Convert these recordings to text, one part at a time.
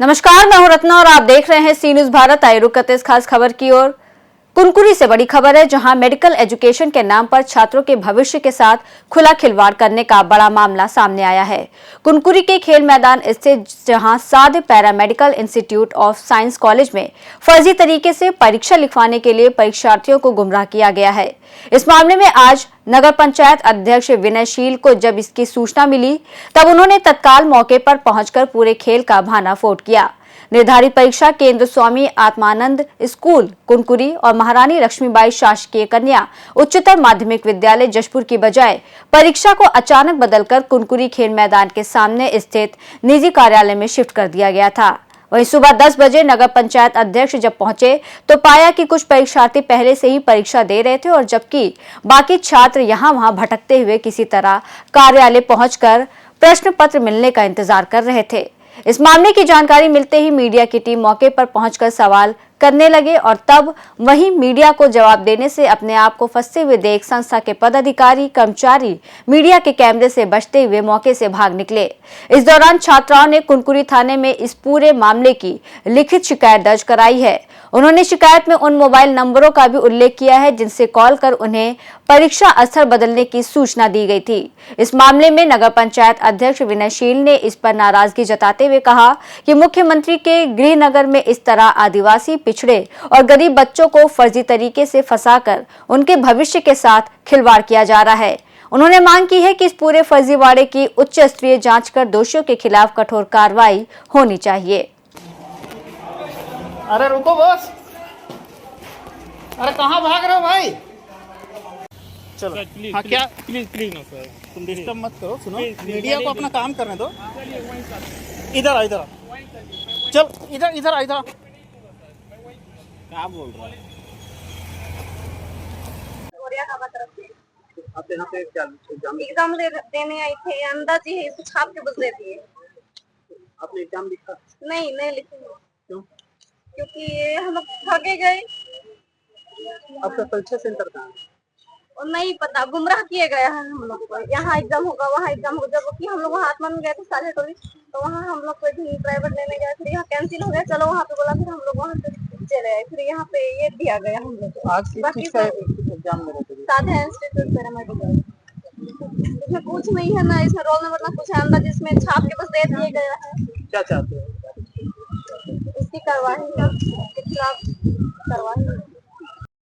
नमस्कार, मैं हूं रत्ना और आप देख रहे हैं सी न्यूज भारत। आइए रुक करते इस खास खबर की ओर। कुनकुरी से बड़ी खबर है, जहां मेडिकल एजुकेशन के नाम पर छात्रों के भविष्य के साथ खुला खिलवाड़ करने का बड़ा मामला सामने आया है। कुनकुरी के खेल मैदान स्थित जहां साध paramedical institute of science college में फर्जी तरीके से परीक्षा लिखवाने के लिए परीक्षार्थियों को गुमराह किया गया है। इस मामले में आज नगर पंचायत अध्यक्ष विनयशील को जब इसकी सूचना मिली, तब उन्होंने तत्काल मौके पर पहुंचकर पूरे खेल का भानाफोड़ किया। निर्धारित परीक्षा केंद्र स्वामी आत्मानंद स्कूल कुनकुरी और महारानी लक्ष्मीबाई शासकीय कन्या उच्चतर माध्यमिक विद्यालय जशपुर की बजाय परीक्षा को अचानक बदलकर कुनकुरी खेल मैदान के सामने स्थित निजी कार्यालय में शिफ्ट कर दिया गया था। वहीं सुबह 10 बजे नगर पंचायत अध्यक्ष जब पहुंचे तो पाया कि कुछ परीक्षार्थी पहले से ही परीक्षा दे रहे थे और जबकि बाकी छात्र यहां-वहां भटकते हुए किसी तरह कार्यालय पहुंचकर प्रश्न पत्र मिलने का इंतजार कर रहे थे। इस मामले की जानकारी मिलते ही मीडिया की टीम मौके पर पहुंचकर सवाल करने लगे और तब वहीं मीडिया को जवाब देने से अपने आप को फंसते हुए देख संस्था के पदाधिकारी कर्मचारी मीडिया के कैमरे से बचते हुए मौके से भाग निकले। इस दौरान छात्राओं ने कुनकुरी थाने में इस पूरे मामले की लिखित शिकायत दर्ज कराई है। उन्होंने शिकायत में उन मोबाइल नंबरों का भी उल्लेख किया है जिनसे कॉल कर उन्हें परीक्षा स्थल बदलने की सूचना दी गई थी। इस मामले में नगर पंचायत अध्यक्ष विनयशील ने इस पर नाराजगी जताते हुए कहा कि मुख्यमंत्री के गृहनगर में इस तरह आदिवासी, पिछड़े और गरीब बच्चों को फर्जी तरीके से फंसाकर उनके भविष्य के साथ खिलवाड़ किया जा रहा है। उन्होंने मांग की है कि इस पूरे फर्जीवाड़े की उच्च स्तरीय जांच कर दोषियों के खिलाफ कठोर कार्रवाई होनी चाहिए। अरे रुको बॉस, अरे कहाँ भाग रहे हो भाई? चलो सर, प्लीज हाँ, क्या प्लीज ना सर, तुम डिस्टर्ब मत करो। सुनो, प्लीज, मीडिया को अपना काम करने दो। इधर आ, चल इधर आ। क्या बोल रहा है? आप यहाँ पे एग्जाम देने आई थे, अंदाज ही है, कुछ छाप के बस दे दिए। आपने एग्जाम लिखा? नहीं लिखी, क्यों? क्योंकि हम लोग ठगे गए आपका परीक्षा सेंटर कहाँ है? और नहीं पता, गुमराह किए गए हैं हम लोग को। यहाँ एग्जाम होगा, वहाँ एग्जाम होगा, जबकि हम लोग वहाँ आत्मा में गए थे साझा टोली, तो वहाँ हम लोग को ड्राइवर लेने गए, फिर यहाँ कैंसिल हो गया, चलो वहाँ पे बोला, फिर हम लोग वहाँ से चले आए, फिर यहाँ पे ये दिया गया हम लोग को। आज किस चीज का एग्जाम में रहते? साधा इंस्टीट्यूट पैरामेडिकल, इसमें कुछ नहीं है ना, इसमें रोल नंबर ना कुछ है, अंदाज इसमें छाप के बस दे दिए गए हैं। क्या चाहते हो? इसकी कार्रवाई के खिलाफ कार्रवाई।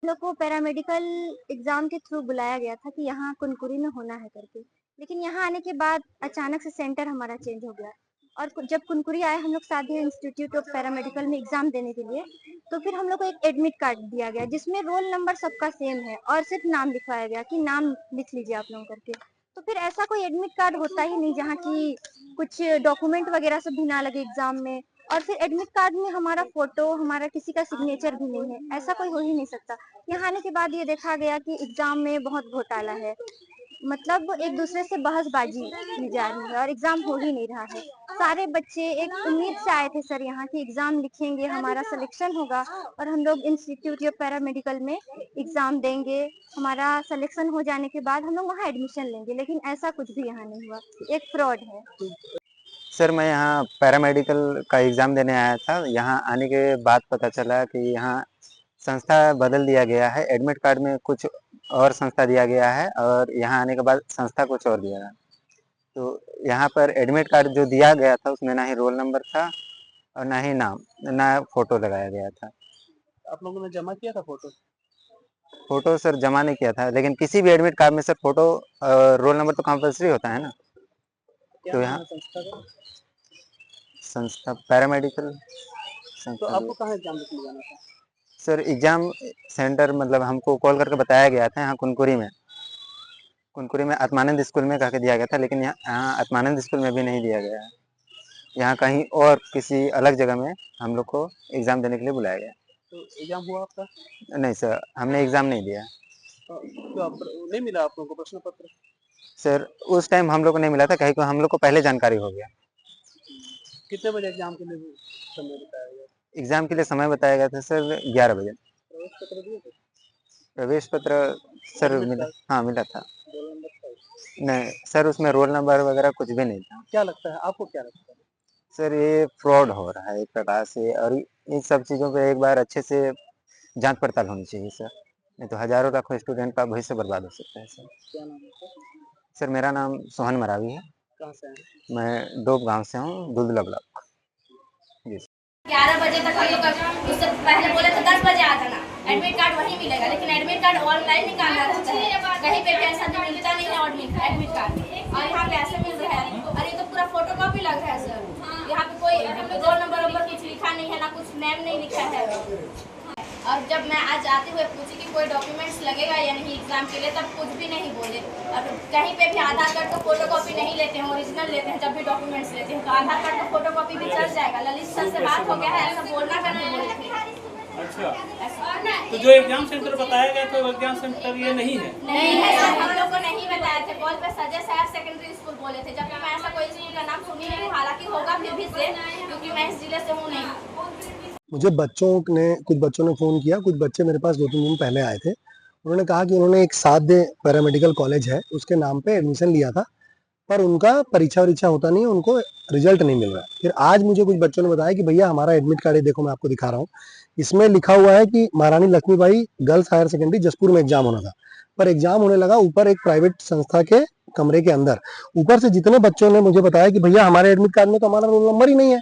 लोग को पैरामेडिकल एग्जाम के थ्रू बुलाया गया था कि यहाँ कुनकुरी में होना है करके, लेकिन यहाँ आने के बाद अचानक से सेंटर हमारा चेंज हो गया और जब कुनकुरी आए हम लोग साधे इंस्टीट्यूट ऑफ पैरामेडिकल में एग्जाम देने के लिए, तो फिर हम लोग को एक एडमिट कार्ड दिया गया जिसमें रोल नंबर सबका सेम है और सिर्फ नाम लिखवाया गया कि नाम लिख लीजिए आप लोगों करके। तो फिर ऐसा कोई एडमिट कार्ड होता ही नहीं जहाँ की कुछ डॉक्यूमेंट वगैरह सब भी ना लगे एग्जाम में, और फिर एडमिट कार्ड में हमारा फोटो, हमारा किसी का सिग्नेचर भी नहीं है, ऐसा कोई हो ही नहीं सकता। यहाँ आने के बाद ये देखा गया कि एग्जाम में बहुत घोटाला है, मतलब एक दूसरे से बहसबाजी की जा रही है और एग्जाम हो ही नहीं रहा है। सारे बच्चे एक उम्मीद से आए थे सर यहाँ की एग्जाम लिखेंगे, हमारा सिलेक्शन होगा और हम लोग इंस्टीट्यूट ऑफ पैरामेडिकल में एग्जाम देंगे, हमारा सिलेक्शन हो जाने के बाद हम लोग वहाँ एडमिशन लेंगे, लेकिन ऐसा कुछ भी यहाँ नहीं हुआ, एक फ्रॉड है। सर मैं यहाँ पैरामेडिकल का एग्ज़ाम देने आया था। यहाँ आने के बाद पता चला कि यहाँ संस्था बदल दिया गया है, एडमिट कार्ड में कुछ और संस्था दिया गया है और यहाँ आने के बाद संस्था कुछ और दिया है। तो यहाँ पर एडमिट कार्ड जो दिया गया था उसमें ना ही रोल नंबर था और ना ही नाम, ना फ़ोटो लगाया गया था। आप लोगों ने जमा किया था फोटो? फ़ोटो सर जमा नहीं किया था, लेकिन किसी भी एडमिट कार्ड में सर फ़ोटो रोल नंबर तो कंपल्सरी होता है ना। तो यहाँ संस्था पैरामेडिकल तो संस्था। आपको कहाँ एग्जाम लिखने जाना था? सर एग्ज़ाम सेंटर मतलब हमको कॉल करके बताया गया था यहाँ कुनकुरी में आत्मानंद स्कूल में कह के दिया गया था, लेकिन यहाँ आत्मानंद स्कूल में भी नहीं दिया गया है। यहाँ कहीं और किसी अलग जगह में हम लोग को एग्ज़ाम देने के लिए बुलाया गया। तो एग्जाम हुआ आपका? नहीं सर, हमने एग्ज़ाम नहीं दिया। तो आप नहीं मिला आप लोगों को प्रश्न पत्र? सर उस टाइम हम लोग को नहीं मिला था, कहीं को हम लोग को पहले जानकारी हो गया। कितने बजे एग्जाम के लिए समय बताया गया? एग्ज़ाम के लिए समय बताया गया था सर 11 बजे। प्रवेश पत्र दिए थे? प्रवेश पत्र सर एडमिट मिला, कार्ड? हाँ मिला था। रोल नंबर था? नहीं सर, उसमें रोल नंबर वगैरह कुछ भी नहीं था। क्या लगता है आपको, क्या लगता है? सर ये फ्रॉड हो रहा है एक प्रकार से, और इन सब चीज़ों पे एक बार अच्छे से जांच पड़ताल होनी चाहिए सर, नहीं तो हजारों लाखों स्टूडेंट का भविष्य बर्बाद हो सकता है सर। क्या नाम है आपका? सर मेरा नाम सोहन मरावी है, कहाँ से हैं? मैं डोब गांव से हूँ, दुधला ब्लॉक। जी 11 बजे तक हम लोग उससे पहले बोले थे 10 बजे आ जाना, एडमिट कार्ड वहीं मिलेगा, लेकिन एडमिट कार्ड ऑनलाइन निकालना रहता है, कहीं पे भी ऐसा भी मिलता नहीं है एडमिट कार्ड, और यहाँ पे ऐसे मिल रहा है। और ये तो पूरा फोटोकॉपी लग रहा है सर, यहाँ पे कोई रोल नंबर कुछ लिखा नहीं है, ना कुछ नेम नहीं लिखा है। और जब मैं आज आते हुए पूछी कि कोई डॉक्यूमेंट्स लगेगा या नहीं एग्जाम के लिए, तब कुछ भी नहीं बोले। और कहीं पे भी आधार कार्ड का फोटोकॉपी नहीं लेते हैं, ओरिजिनल लेते हैं। जब भी डॉक्यूमेंट्स लेते हैं तो आधार कार्ड का फोटोकॉपी भी चल जाएगा। ललित सर से बात हो गया है, ऐसा बोलना का नहीं बोले थे। अच्छा, तो जो एग्जाम सेंटर बताया गया तो एग्जाम सेंटर ये नहीं है? नहीं है सर, हम लोग को नहीं बताया थे। कॉल पे सजेस्ट हायर सेकेंडरी स्कूल बोले थे, जबकि मैं ऐसा कोई स्कूल का नाम सुनी नहीं हूँ। हालांकि होगा फिर भी से, क्योंकि मैं इस जिले से हूँ नहीं। मुझे कुछ बच्चों ने फ़ोन किया, कुछ बच्चे मेरे पास 2-3 दिन पहले आए थे। उन्होंने कहा कि उन्होंने एक साध्य पैरामेडिकल कॉलेज है, उसके नाम पे एडमिशन लिया था, पर उनका परीक्षा होता नहीं है, उनको रिजल्ट नहीं मिल रहा है। फिर आज मुझे कुछ बच्चों ने बताया कि भैया हमारा एडमिट कार्ड है, देखो मैं आपको दिखा रहा हूँ। इसमें लिखा हुआ है कि Maharani Laxmibai girls higher secondary Jaspur में एग्जाम होना था, पर एग्जाम होने लगा ऊपर एक प्राइवेट संस्था के कमरे के अंदर। ऊपर से जितने बच्चों ने मुझे बताया कि भैया हमारे एडमिट कार्ड में तो हमारा रोल नंबर ही नहीं है।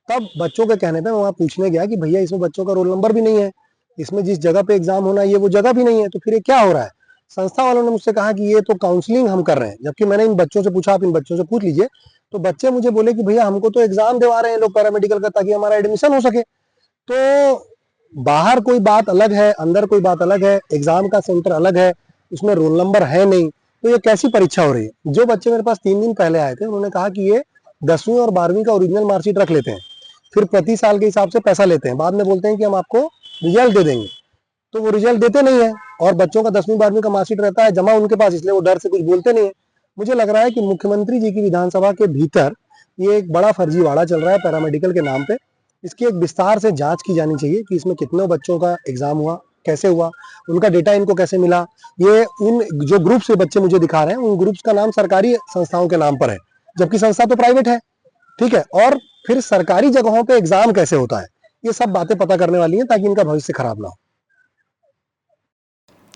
तब बच्चों के कहने पे मैं वहाँ पूछने गया कि भैया इसमें बच्चों का रोल नंबर भी नहीं है, इसमें जिस जगह पे एग्जाम होना है ये वो जगह भी नहीं है, तो फिर ये क्या हो रहा है। संस्था वालों ने मुझसे कहा कि ये तो काउंसलिंग हम कर रहे हैं, जबकि मैंने इन बच्चों से पूछा, आप इन बच्चों से पूछ लीजिए, तो बच्चे मुझे बोले कि भैया हमको तो एग्जाम दिलवा रहे हैं लोग पैरामेडिकल का, ताकि हमारा एडमिशन हो सके। तो बाहर कोई बात अलग है, अंदर कोई बात अलग है, एग्जाम का सेंटर अलग है, उसमें रोल नंबर है नहीं, तो ये कैसी परीक्षा हो रही है। जो बच्चे मेरे पास 3 दिन पहले आए थे, उन्होंने कहा कि ये 10वीं और 12वीं का ओरिजिनल मार्कशीट रख लेते हैं, फिर प्रति साल के हिसाब से पैसा लेते हैं, बाद में बोलते हैं कि हम आपको रिजल्ट दे देंगे, तो वो रिजल्ट देते नहीं है। और बच्चों का 10वीं 12वीं का मार्कशीट रहता है जमा उनके पास, इसलिए वो डर से कुछ बोलते नहीं है। मुझे लग रहा है कि मुख्यमंत्री जी की विधानसभा के भीतर ये एक बड़ा फर्जीवाड़ा चल रहा है पैरामेडिकल के नाम पे। इसकी एक विस्तार से जांच की जानी चाहिए कि इसमें कितने बच्चों का एग्जाम हुआ, कैसे हुआ, उनका डेटा इनको कैसे मिला। ये उन जो ग्रुप से बच्चे मुझे दिखा रहे हैं, उन ग्रुप्स का नाम सरकारी संस्थाओं के नाम पर है, जबकि संस्था तो प्राइवेट है, ठीक है। और फिर सरकारी जगहों पे एग्जाम कैसे होता है, ये सब बातें पता करने वाली हैं, ताकि इनका भविष्य खराब ना हो।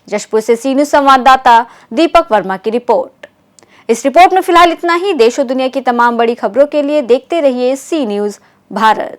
जशपुर से सी न्यूज संवाददाता दीपक वर्मा की रिपोर्ट। इस रिपोर्ट में फिलहाल इतना ही। देश और दुनिया की तमाम बड़ी खबरों के लिए देखते रहिए सी न्यूज भारत।